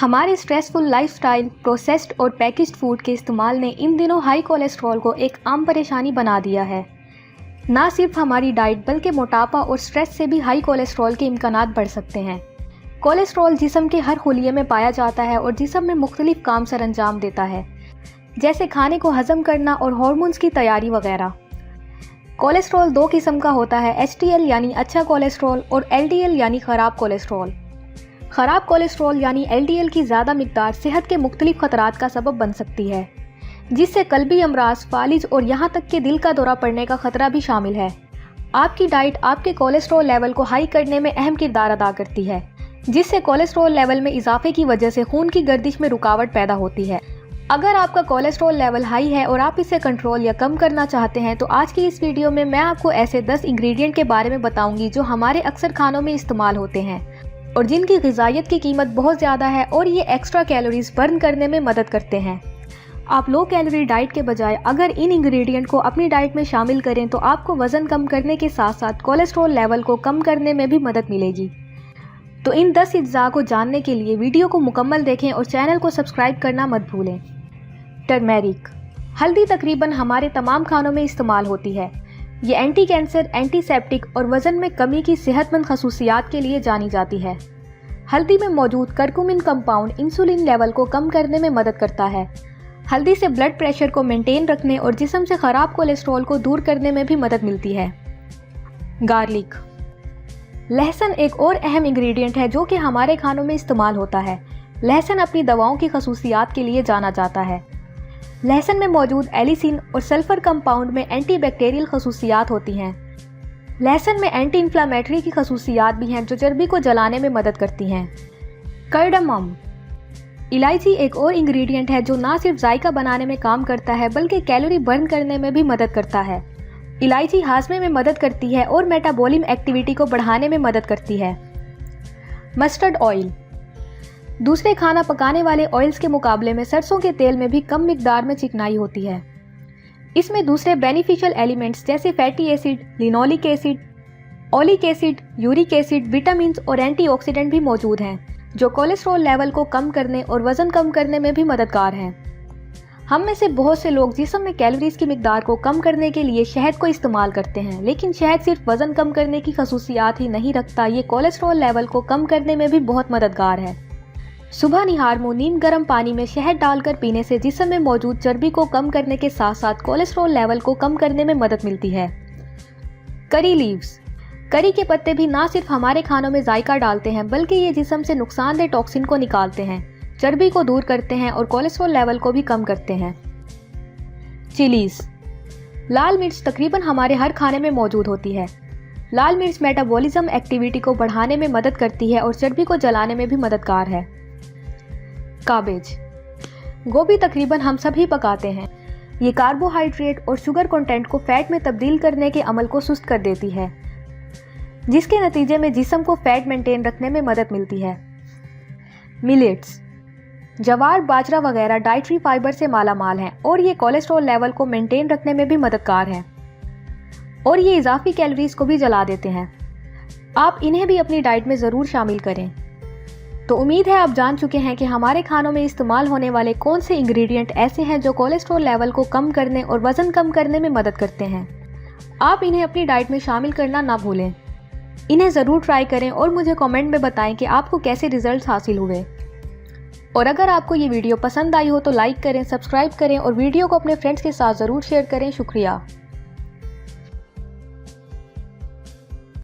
हमारे stressful lifestyle, processed और packaged food के इस्तेमाल ने इन दिनों हाई कोलेस्ट्रॉल को एक आम परेशानी बना दिया है। ना सिर्फ हमारी डाइट बल्कि मोटापा और स्ट्रेस से भी हाई कोलेस्ट्रॉल के इम्कानात बढ़ सकते हैं। कोलेस्ट्रॉल जिस्म के हर खुलिये में पाया जाता है और जिस्म में मुख्तलिफ काम सर अंजाम देता है, जैसे खाने को हजम करना और हार्मोन्स की तैयारी वगैरह। कोलेस्ट्रॉल दो किस्म का होता है, HDL यानी अच्छा कोलेस्ट्रॉल और LDL यानी ख़राब कोलेस्ट्रॉल। ख़राब कोलेस्ट्रॉल यानी LDL की ज़्यादा मिकदार सेहत के मुख्तलिफ खतरात का सबब बन सकती है, जिससे कल्बी अमराज, फालिज और यहाँ तक कि दिल का दौरा पड़ने का खतरा भी शामिल है। आपकी डाइट आपके कोलेस्ट्रॉल लेवल को हाई करने में अहम किरदार अदा करती है, जिससे कोलेस्ट्रॉल लेवल में इजाफे की वजह से खून की गर्दिश में रुकावट पैदा होती है। अगर आपका कोलेस्ट्रॉल लेवल हाई है और आप इसे कंट्रोल या कम करना चाहते हैं तो आज की इस वीडियो में मैं आपको ऐसे 10 इंग्रेडिएंट के बारे में बताऊंगी जो हमारे अक्सर खानों में इस्तेमाल होते हैं और जिनकी ग़िज़ाइयत की कीमत बहुत ज़्यादा है और ये एक्स्ट्रा कैलोरीज बर्न करने में मदद करते हैं। आप लो कैलोरी डाइट के बजाय अगर इन इंग्रेडिएंट को अपनी डाइट में शामिल करें तो आपको वज़न कम करने के साथ साथ कोलेस्ट्रॉल लेवल को कम करने में भी मदद मिलेगी। तो इन 10 अज्जा को जानने के लिए वीडियो को मुकम्मल देखें और चैनल को सब्सक्राइब करना मत भूलें। टर्मेरिक, हल्दी तकरीबन हमारे तमाम खानों में इस्तेमाल होती है। ये एंटी कैंसर, एंटीसेप्टिक और वज़न में कमी की सेहतमंद खसूसियात के लिए जानी जाती है। हल्दी में मौजूद करकुमिन कंपाउंड इंसुलिन लेवल को कम करने में मदद करता है। हल्दी से ब्लड प्रेशर को मेंटेन रखने और जिस्म से ख़राब कोलेस्ट्रॉल को दूर करने में भी मदद मिलती है। गार्लिक, लहसुन एक और अहम इंग्रेडिएंट है जो कि हमारे खानों में इस्तेमाल होता है। लहसुन अपनी दवाओं की खसूसियात के लिए जाना जाता है। लहसुन में मौजूद एलिसिन और सल्फर कंपाउंड में एंटीबैक्टीरियल खसूसियात होती हैं। लहसुन में एंटी इन्फ्लामेटरी की खसूसियात भी हैं जो चर्बी को जलाने में मदद करती हैं। कार्डामम, इलायची एक और इंग्रेडिएंट है जो ना सिर्फ जायका बनाने में काम करता है बल्कि कैलोरी बर्न करने में भी मदद करता है। इलायची हाजमे में मदद करती है और मेटाबॉलिक एक्टिविटी को बढ़ाने में मदद करती है। मस्टर्ड ऑयल, दूसरे खाना पकाने वाले ऑयल्स के मुकाबले में सरसों के तेल में भी कम मिकदार में चिकनाई होती है। इसमें दूसरे बेनिफिशियल एलिमेंट्स जैसे fatty acid, linoleic acid, oleic acid, uric acid, vitamin और एंटीऑक्सीडेंट भी मौजूद हैं जो कोलेस्ट्रॉल लेवल को कम करने और वज़न कम करने में भी मददगार हैं। हम में से बहुत से लोग जिस्म में कैलोरीज की मिकदार को कम करने के लिए शहद को इस्तेमाल करते हैं, लेकिन शहद सिर्फ वज़न कम करने की खसूसियात ही नहीं रखता, ये कोलेस्ट्रॉल लेवल को कम करने में भी बहुत मददगार है। सुबह निहार मुँह नीम गर्म पानी में शहद डालकर पीने से जिस्म में मौजूद चर्बी को कम करने के साथ साथ कोलेस्ट्रॉल लेवल को कम करने में मदद मिलती है। करी लीव्स, करी के पत्ते भी ना सिर्फ हमारे खानों में जायका डालते हैं बल्कि ये जिस्म से नुकसानदेह टॉक्सिन को निकालते हैं, चर्बी को दूर करते हैं और कोलेस्ट्रॉल लेवल को भी कम करते हैं। चिलीज, लाल मिर्च तकरीबन हमारे हर खाने में मौजूद होती है। लाल मिर्च मेटाबॉलिज्म एक्टिविटी को बढ़ाने में मदद करती है और चर्बी को जलाने में भी मददगार है। काबेज, गोभी तकरीबन हम सभी पकाते हैं। ये कार्बोहाइड्रेट और शुगर कंटेंट को फैट में तब्दील करने के अमल को सुस्त कर देती है, जिसके नतीजे में जिस्म को फैट मेंटेन रखने में मदद मिलती है। मिलेट्स, ज्वार, बाजरा वगैरह डाइटरी फाइबर से माला माल हैं और ये कोलेस्ट्रॉल लेवल को मेंटेन रखने में भी मददगार हैं और ये इजाफी कैलोरीज को भी जला देते हैं। आप इन्हें भी अपनी डाइट में ज़रूर शामिल करें। तो उम्मीद है आप जान चुके हैं कि हमारे खानों में इस्तेमाल होने वाले कौन से इंग्रेडिएंट ऐसे हैं जो कोलेस्ट्रॉल लेवल को कम करने और वज़न कम करने में मदद करते हैं। आप इन्हें अपनी डाइट में शामिल करना ना भूलें। इन्हें ज़रूर ट्राई करें और मुझे कमेंट में बताएं कि आपको कैसे रिजल्ट्स हासिल हुए। और अगर आपको ये वीडियो पसंद आई हो तो लाइक करें, सब्सक्राइब करें और वीडियो को अपने फ्रेंड्स के साथ ज़रूर शेयर करें। शुक्रिया।